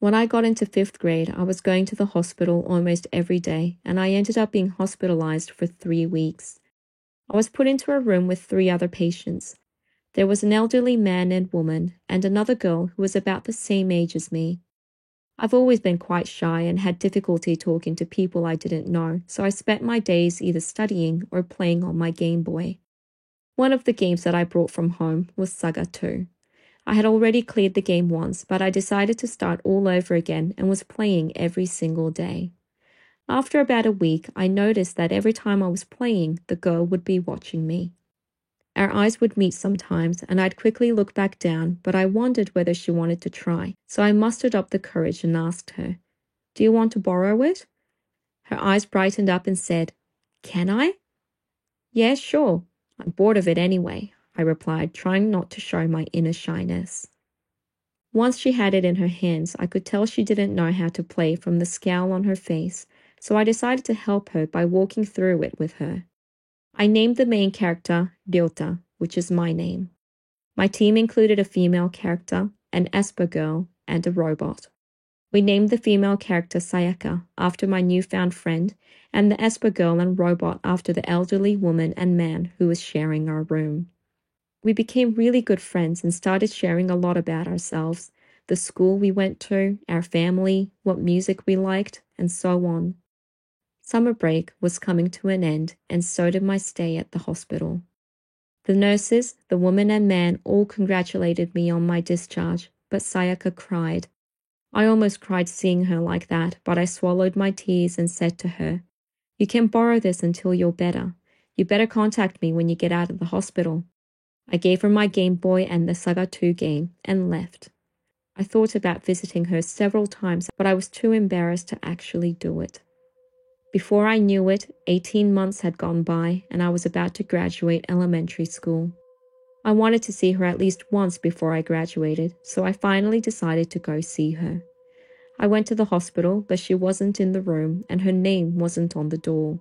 When I got into 5th grade, I was going to the hospital almost every day, and I ended up being hospitalized for 3 weeks. I was put into a room with 3 other patients. There was an elderly man and woman, and another girl who was about the same age as me. I've always been quite shy and had difficulty talking to people I didn't know, so I spent my days either studying or playing on my Game Boy. One of the games that I brought from home was Saga 2. I had already cleared the game once, but I decided to start all over again and was playing every single day. After about a week, I noticed that every time I was playing, the girl would be watching me. Our eyes would meet sometimes, and I'd quickly look back down, but I wondered whether she wanted to try, so I mustered up the courage and asked her, "Do you want to borrow it?" Her eyes brightened up and said, "Can I?" "Yeah, sure. I'm bored of it anyway," I replied, trying not to show my inner shyness. Once she had it in her hands, I could tell she didn't know how to play from the scowl on her face, so I decided to help her by walking through it with her. I named the main character Ryota, which is my name. My team included a female character, an Esper girl, and a robot. We named the female character Sayaka after my newfound friend, and the Esper girl and robot after the elderly woman and man who was sharing our room. We became really good friends and started sharing a lot about ourselves, the school we went to, our family, what music we liked, and so on. Summer break was coming to an end, and so did my stay at the hospital. The nurses, the woman and man all congratulated me on my discharge, but Sayaka cried. I almost cried seeing her like that, but I swallowed my tears and said to her, "You can borrow this until you're better. You better contact me when you get out of the hospital." I gave her my Game Boy and the Saga 2 game and left. I thought about visiting her several times, but I was too embarrassed to actually do it. Before I knew it, 18 months had gone by and I was about to graduate elementary school. I wanted to see her at least once before I graduated, so I finally decided to go see her. I went to the hospital, but she wasn't in the room and her name wasn't on the door.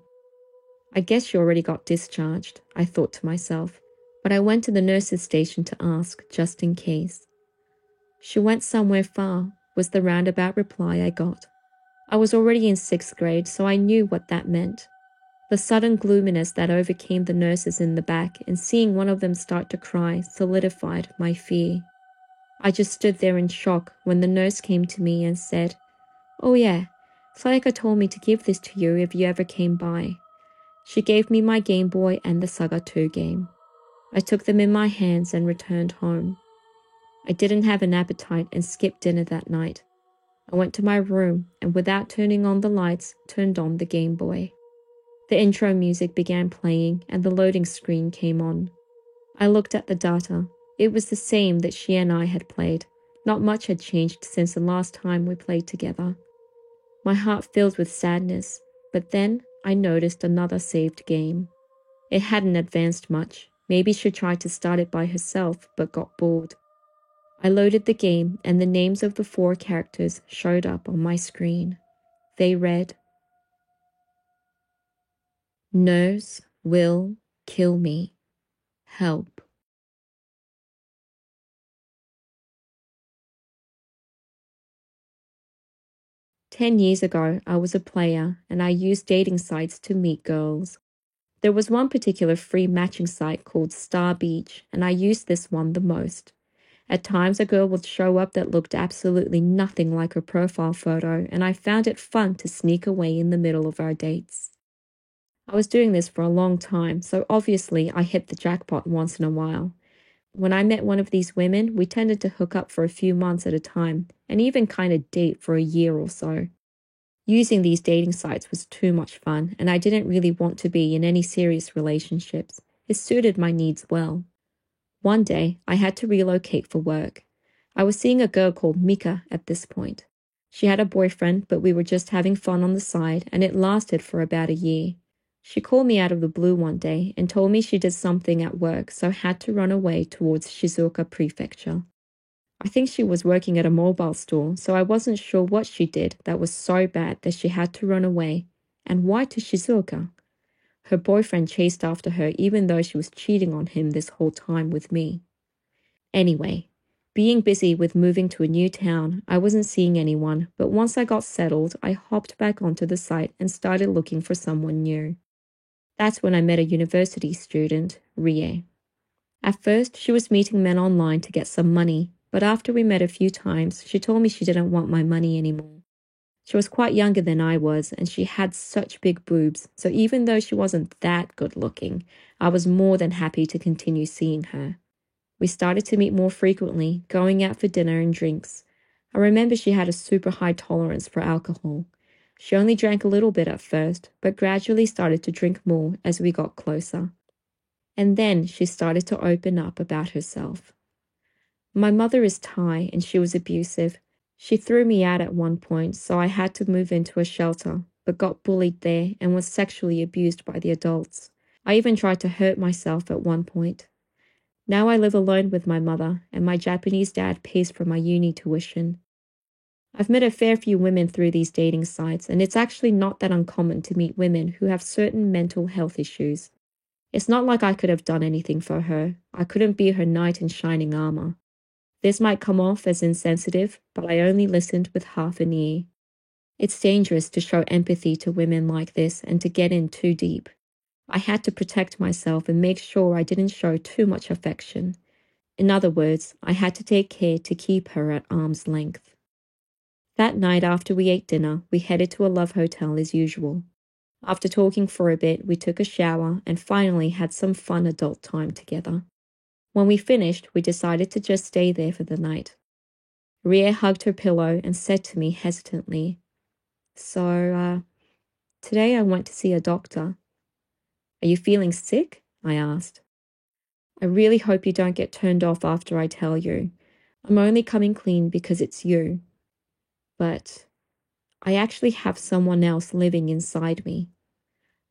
I guess she already got discharged, I thought to myself, but I went to the nurse's station to ask, just in case. "She went somewhere far," was the roundabout reply I got. I was already in 6th grade, so I knew what that meant. The sudden gloominess that overcame the nurses in the back and seeing one of them start to cry solidified my fear. I just stood there in shock when the nurse came to me and said, "Oh yeah, Sayaka told me to give this to you if you ever came by." She gave me my Game Boy and the Saga 2 game. I took them in my hands and returned home. I didn't have an appetite and skipped dinner that night. I went to my room and without turning on the lights, turned on the Game Boy. The intro music began playing and the loading screen came on. I looked at the data. It was the same that she and I had played. Not much had changed since the last time we played together. My heart filled with sadness, but then I noticed another saved game. It hadn't advanced much. Maybe she tried to start it by herself, but got bored. I loaded the game and the names of the 4 characters showed up on my screen. They read, "Nurse will kill me. Help." "10 years ago, I was a player and I used dating sites to meet girls. There was one particular free matching site called Star Beach, and I used this one the most. At times, a girl would show up that looked absolutely nothing like her profile photo, and I found it fun to sneak away in the middle of our dates. I was doing this for a long time, so obviously I hit the jackpot once in a while. When I met one of these women, we tended to hook up for a few months at a time, and even kind of date for a year or so. Using these dating sites was too much fun, and I didn't really want to be in any serious relationships. It suited my needs well. One day, I had to relocate for work. I was seeing a girl called Mika at this point. She had a boyfriend, but we were just having fun on the side, and it lasted for about a year. She called me out of the blue one day and told me she did something at work, so had to run away towards Shizuoka Prefecture. I think she was working at a mobile store, so I wasn't sure what she did that was so bad that she had to run away. And why to Shizuoka? Her boyfriend chased after her even though she was cheating on him this whole time with me. Anyway, being busy with moving to a new town, I wasn't seeing anyone, but once I got settled, I hopped back onto the site and started looking for someone new. That's when I met a university student, Rie. At first, she was meeting men online to get some money, but after we met a few times, she told me she didn't want my money anymore. She was quite younger than I was, and she had such big boobs, so even though she wasn't that good looking, I was more than happy to continue seeing her. We started to meet more frequently, going out for dinner and drinks. I remember she had a super high tolerance for alcohol. She only drank a little bit at first, but gradually started to drink more as we got closer. And then she started to open up about herself. My mother is Thai and she was abusive. She threw me out at one point, so I had to move into a shelter, but got bullied there and was sexually abused by the adults. I even tried to hurt myself at one point. Now I live alone with my mother, and my Japanese dad pays for my uni tuition. I've met a fair few women through these dating sites, and it's actually not that uncommon to meet women who have certain mental health issues. It's not like I could have done anything for her. I couldn't be her knight in shining armor. This might come off as insensitive, but I only listened with half an ear. It's dangerous to show empathy to women like this and to get in too deep. I had to protect myself and make sure I didn't show too much affection. In other words, I had to take care to keep her at arm's length. That night after we ate dinner, we headed to a love hotel as usual. After talking for a bit, we took a shower and finally had some fun adult time together. When we finished, we decided to just stay there for the night. Rie hugged her pillow and said to me hesitantly, So, today I went to see a doctor. Are you feeling sick? I asked. I really hope you don't get turned off after I tell you. I'm only coming clean because it's you. But I actually have someone else living inside me.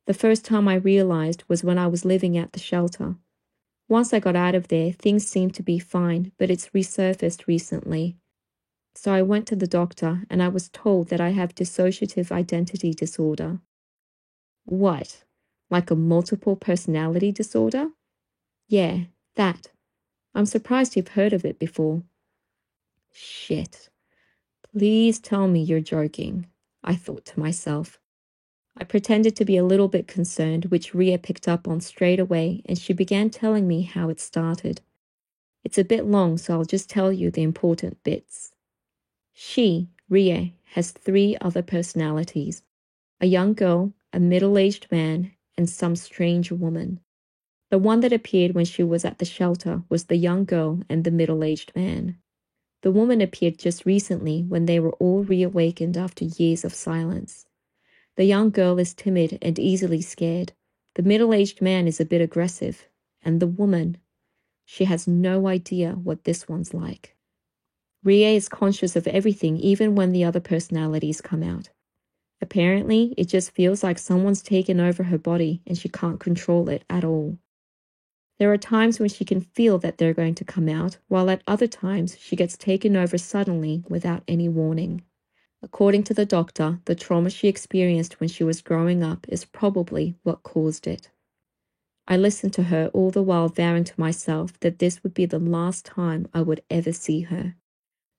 The first time I realized was when I was living at the shelter. Once I got out of there, things seemed to be fine, but it's resurfaced recently. So I went to the doctor and I was told that I have dissociative identity disorder. What? Like a multiple personality disorder? Yeah, that. I'm surprised you've heard of it before. Shit. Please tell me you're joking, I thought to myself. I pretended to be a little bit concerned, which Ria picked up on straight away, and she began telling me how it started. It's a bit long, so I'll just tell you the important bits. She, Ria, has 3 other personalities: a young girl, a middle-aged man, and some strange woman. The one that appeared when she was at the shelter was the young girl and the middle-aged man. The woman appeared just recently when they were all reawakened after years of silence. The young girl is timid and easily scared. The middle-aged man is a bit aggressive. And the woman, she has no idea what this one's like. Rie is conscious of everything even when the other personalities come out. Apparently, it just feels like someone's taken over her body and she can't control it at all. There are times when she can feel that they're going to come out, while at other times she gets taken over suddenly without any warning. According to the doctor, the trauma she experienced when she was growing up is probably what caused it. I listened to her all the while vowing to myself that this would be the last time I would ever see her.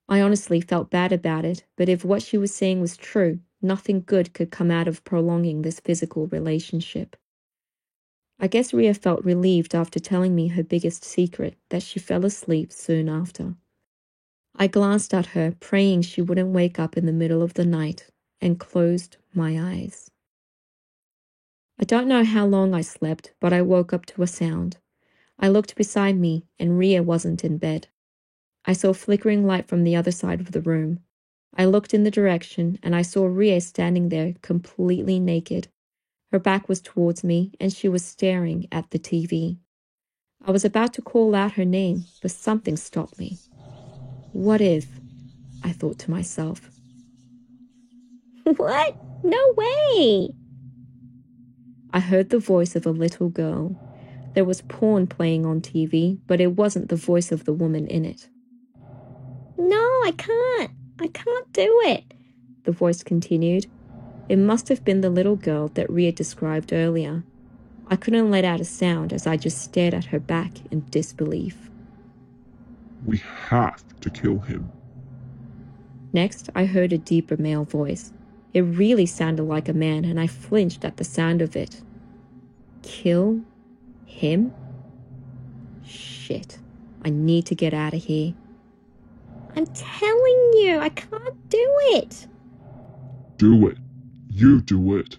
I honestly felt bad about it, but if what she was saying was true, nothing good could come out of prolonging this physical relationship. I guess Ria felt relieved after telling me her biggest secret, that she fell asleep soon after. I glanced at her, praying she wouldn't wake up in the middle of the night, and closed my eyes. I don't know how long I slept, but I woke up to a sound. I looked beside me, and Ria wasn't in bed. I saw flickering light from the other side of the room. I looked in the direction, and I saw Ria standing there completely naked. Her back was towards me, and she was staring at the TV. I was about to call out her name, but something stopped me. What if? I thought to myself. What? No way! I heard the voice of a little girl. There was porn playing on TV, but it wasn't the voice of the woman in it. No, I can't. I can't do it, the voice continued. It must have been the little girl that Ria described earlier. I couldn't let out a sound as I just stared at her back in disbelief. We have to kill him. Next, I heard a deeper male voice. It really sounded like a man, and I flinched at the sound of it. Kill him? Shit. I need to get out of here. I'm telling you, I can't do it. Do it. You do it.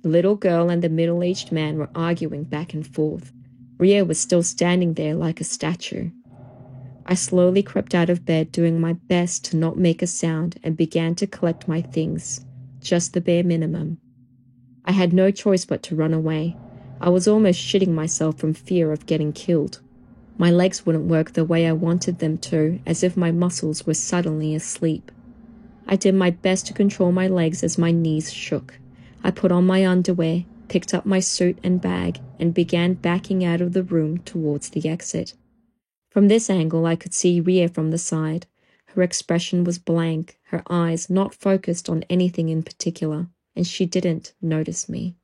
The little girl and the middle-aged man were arguing back and forth. Ria was still standing there like a statue. I slowly crept out of bed, doing my best to not make a sound, and began to collect my things, just the bare minimum. I had no choice but to run away. I was almost shitting myself from fear of getting killed. My legs wouldn't work the way I wanted them to, as if my muscles were suddenly asleep. I did my best to control my legs as my knees shook. I put on my underwear, picked up my suit and bag, and began backing out of the room towards the exit. From this angle, I could see Ria from the side. Her expression was blank, her eyes not focused on anything in particular, and she didn't notice me.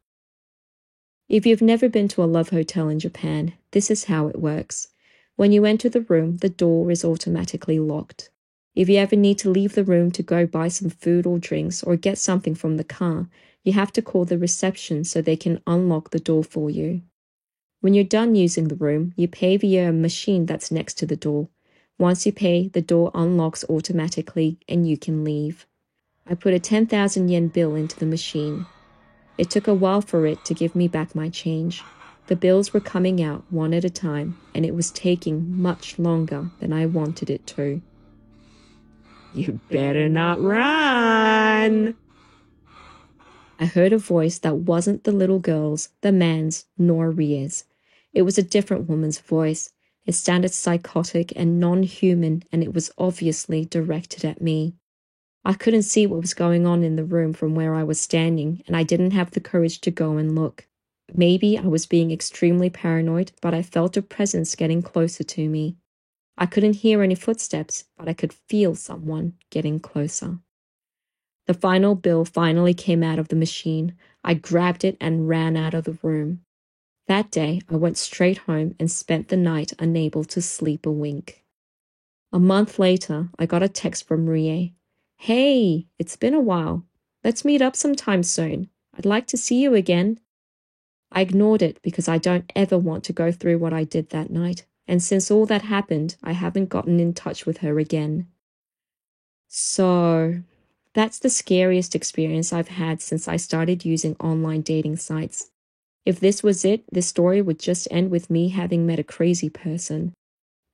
If you've never been to a love hotel in Japan, this is how it works. When you enter the room, the door is automatically locked. If you ever need to leave the room to go buy some food or drinks or get something from the car, you have to call the reception so they can unlock the door for you. When you're done using the room, you pay via a machine that's next to the door. Once you pay, the door unlocks automatically and you can leave. I put a 10,000 yen bill into the machine. It took a while for it to give me back my change. The bills were coming out one at a time, and it was taking much longer than I wanted it to. You better not run! I heard a voice that wasn't the little girl's, the man's, nor Ria's. It was a different woman's voice. It sounded psychotic and non-human, and it was obviously directed at me. I couldn't see what was going on in the room from where I was standing, and I didn't have the courage to go and look. Maybe I was being extremely paranoid, but I felt a presence getting closer to me. I couldn't hear any footsteps, but I could feel someone getting closer. The final bill finally came out of the machine. I grabbed it and ran out of the room. That day, I went straight home and spent the night unable to sleep a wink. A month later, I got a text from Rie. Hey, it's been a while. Let's meet up sometime soon. I'd like to see you again. I ignored it because I don't ever want to go through what I did that night, and since all that happened, I haven't gotten in touch with her again. So, that's the scariest experience I've had since I started using online dating sites. If this was it, this story would just end with me having met a crazy person.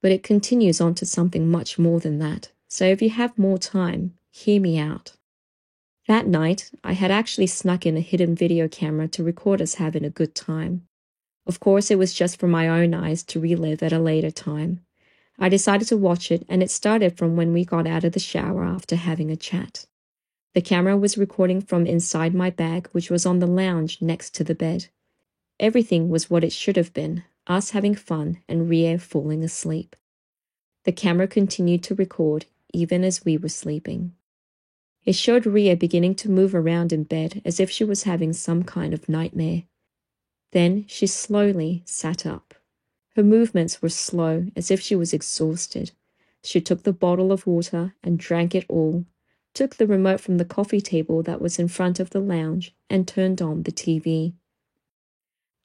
But it continues on to something much more than that, so if you have more time, hear me out. That night, I had actually snuck in a hidden video camera to record us having a good time. Of course, it was just for my own eyes to relive at a later time. I decided to watch it, and it started from when we got out of the shower after having a chat. The camera was recording from inside my bag, which was on the lounge next to the bed. Everything was what it should have been, us having fun and Rie falling asleep. The camera continued to record, even as we were sleeping. It showed Rie beginning to move around in bed as if she was having some kind of nightmare. Then she slowly sat up. Her movements were slow, as if she was exhausted. She took the bottle of water and drank it all, took the remote from the coffee table that was in front of the lounge, and turned on the TV.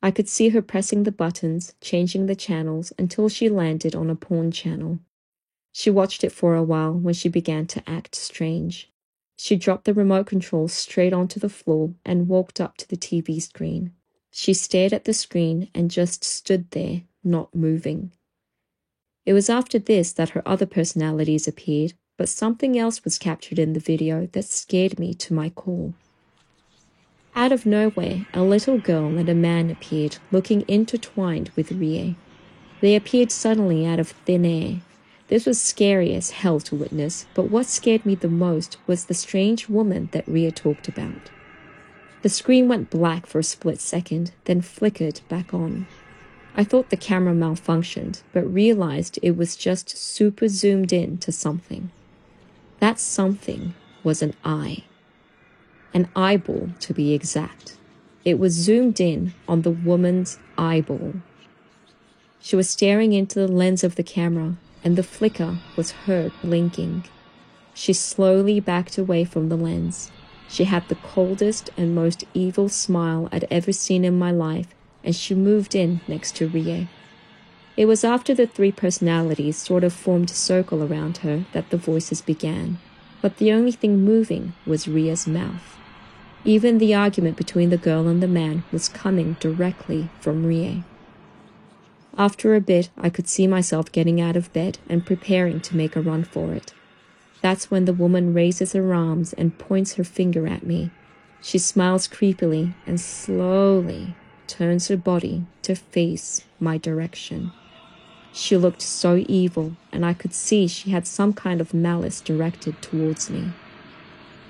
I could see her pressing the buttons, changing the channels until she landed on a porn channel. She watched it for a while when she began to act strange. She dropped the remote control straight onto the floor and walked up to the TV screen. She stared at the screen and just stood there, not moving. It was after this that her other personalities appeared, but something else was captured in the video that scared me to my core. Out of nowhere, a little girl and a man appeared, looking intertwined with Rie. They appeared suddenly out of thin air. This was scary as hell to witness, but what scared me the most was the strange woman that Ria talked about. The screen went black for a split second, then flickered back on. I thought the camera malfunctioned, but realized it was just super zoomed in to something. That something was an eye. An eyeball, to be exact. It was zoomed in on the woman's eyeball. She was staring into the lens of the camera, and the flicker was her blinking. She slowly backed away from the lens. She had the coldest and most evil smile I'd ever seen in my life, and she moved in next to Rie. It was after the three personalities sort of formed a circle around her that the voices began, but the only thing moving was Ria's mouth. Even the argument between the girl and the man was coming directly from Rie. After a bit, I could see myself getting out of bed and preparing to make a run for it. That's when the woman raises her arms and points her finger at me. She smiles creepily and slowly turns her body to face my direction. She looked so evil, and I could see she had some kind of malice directed towards me.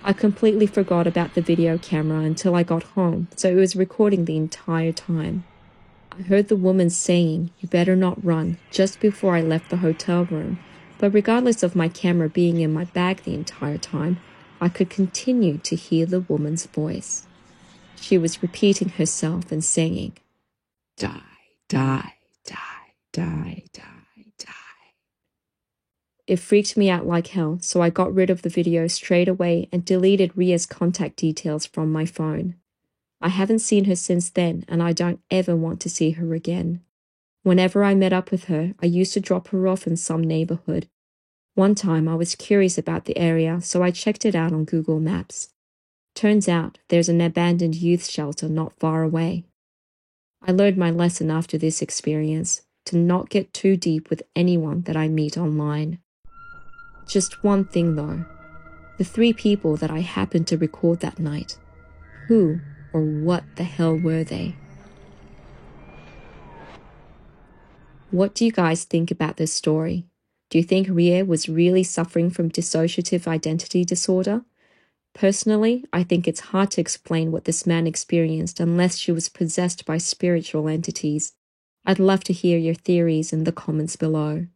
I completely forgot about the video camera until I got home, so it was recording the entire time. I heard the woman saying, "You better not run," just before I left the hotel room, but regardless of my camera being in my bag the entire time, I could continue to hear the woman's voice. She was repeating herself and saying, "Die, die, die, die, die, die." It freaked me out like hell, so I got rid of the video straight away and deleted Ria's contact details from my phone. I haven't seen her since then, and I don't ever want to see her again. Whenever I met up with her, I used to drop her off in some neighborhood. One time I was curious about the area, so I checked it out on Google Maps. Turns out there's an abandoned youth shelter not far away. I learned my lesson after this experience, to not get too deep with anyone that I meet online. Just one thing though, the three people that I happened to record that night, who or what the hell were they? What do you guys think about this story? Do you think Ria was really suffering from dissociative identity disorder? Personally, I think it's hard to explain what this man experienced unless she was possessed by spiritual entities. I'd love to hear your theories in the comments below.